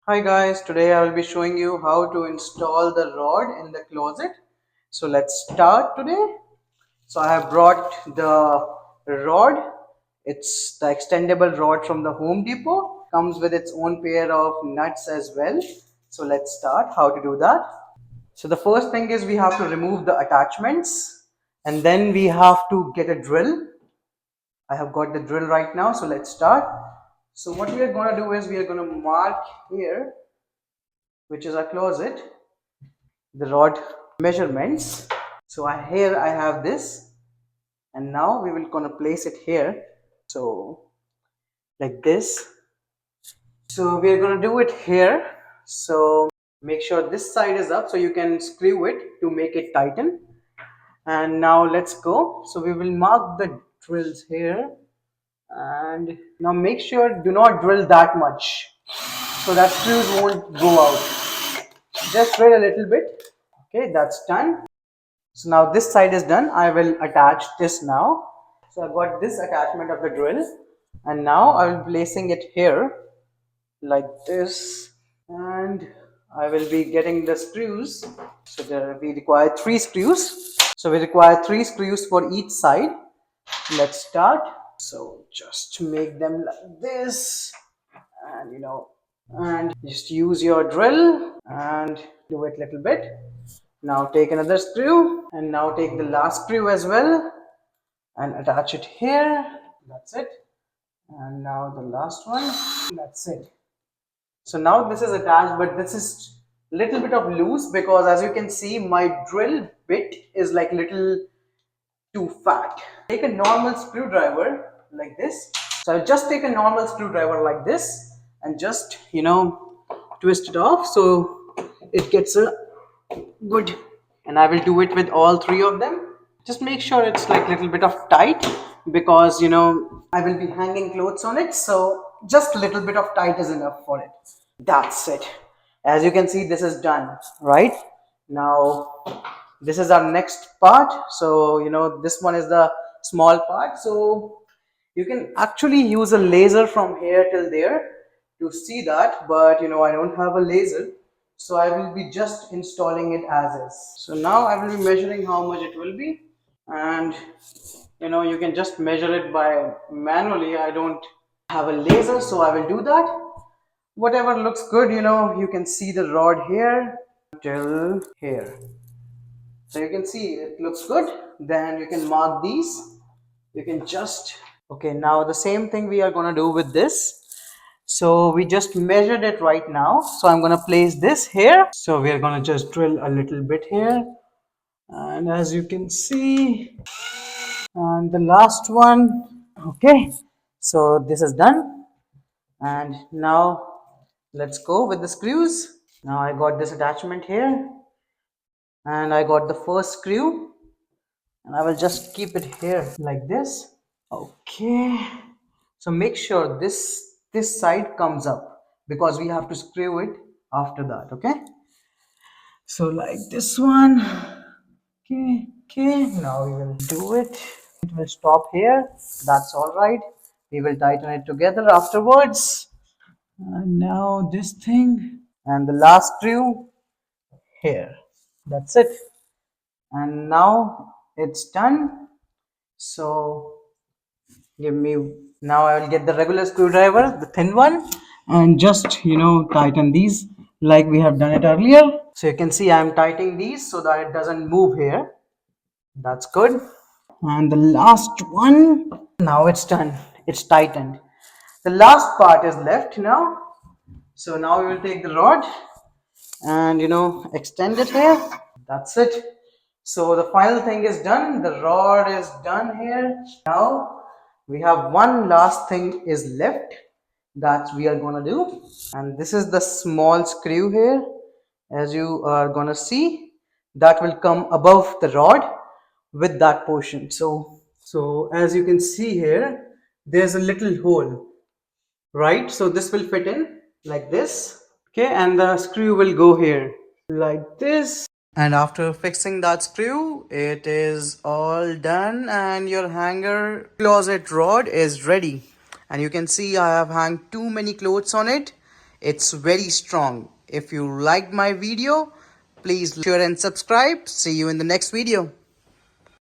Hi guys, today I will be showing you how to install the rod in the closet. So let's start today. So I have brought the rod. It's the extendable rod from the Home Depot. Comes with its own pair of nuts as well. So let's start how to do that. So the first thing is we have to remove the attachments and then we have to get a drill. I have got the drill right now. So let's start. So what we are going to do is we are going to mark here, which is our closet, the rod measurements. So here I have this, and now we will gonna place it here. So like this. So we are gonna do it here. So make sure this side is up so you can screw it to make it tighten. And now let's go. So we will mark the drills here, and now make sure do not drill that much so that screws won't go out. Just drill a little bit. Okay, that's done. So now this side is done. I will attach this now. So I've got this attachment of the drill, and now I will be placing it here like this, and I will be getting the screws. So there we require 3 screws. So we require 3 screws for each side. Let's start. So just make them like this, and and just use your drill and do it a little bit. Now take another screw and now take the last screw as well and attach it here. That's it. And now the last one. That's it. So now this is attached, but this is little bit of loose because as you can see my drill bit is like little too fat. Take a normal screwdriver like this. So I'll just take a normal screwdriver like this and just twist it off so it gets a good, and I will do it with all 3 of them. Just make sure it's like little bit of tight because I will be hanging clothes on it, so just a little bit of tight is enough for it. That's it. As you can see, this is done. Right now this is our next part. So this one is the small part, so you can actually use a laser from here till there to see that, but I don't have a laser, so I will be just installing it as is. So now I will be measuring how much it will be, and you can just measure it by manually. I don't have a laser, so I will do that. Whatever looks good, you can see the rod here till here. So you can see it looks good. Then you can mark these. You can just, okay, now the same thing we are going to do with this. So we just measured it right now, so I'm going to place this here. So we are going to just drill a little bit here, and as you can see, and the last one. Okay, so this is done, and now let's go with the screws. Now I got this attachment here, and I got the first screw, and I will just keep it here like this. Okay, so make sure this side comes up because we have to screw it after that. Okay, so like this one. Okay, now we will do it. It will stop here. That's all right. We will tighten it together afterwards. And now this thing and the last screw here. That's it. And now it's done. So give me, now I will get the regular screwdriver, the thin one, and just tighten these like we have done it earlier. So you can see I'm tightening these so that it doesn't move here. That's good. And the last one, now it's done, it's tightened. The last part is left now. So now we will take the rod and extend it here. That's it. So the final thing is done. The rod is done here. Now we have one last thing is left that we are gonna do, and this is the small screw here. As you are gonna see, that will come above the rod with that portion. So as you can see here, there's a little hole, right? So this will fit in like this. Okay, and the screw will go here like this. And after fixing that screw, it is all done, and your hanger closet rod is ready. And you can see I have hung too many clothes on it. It's very strong. If you liked my video, please share and subscribe. See you in the next video.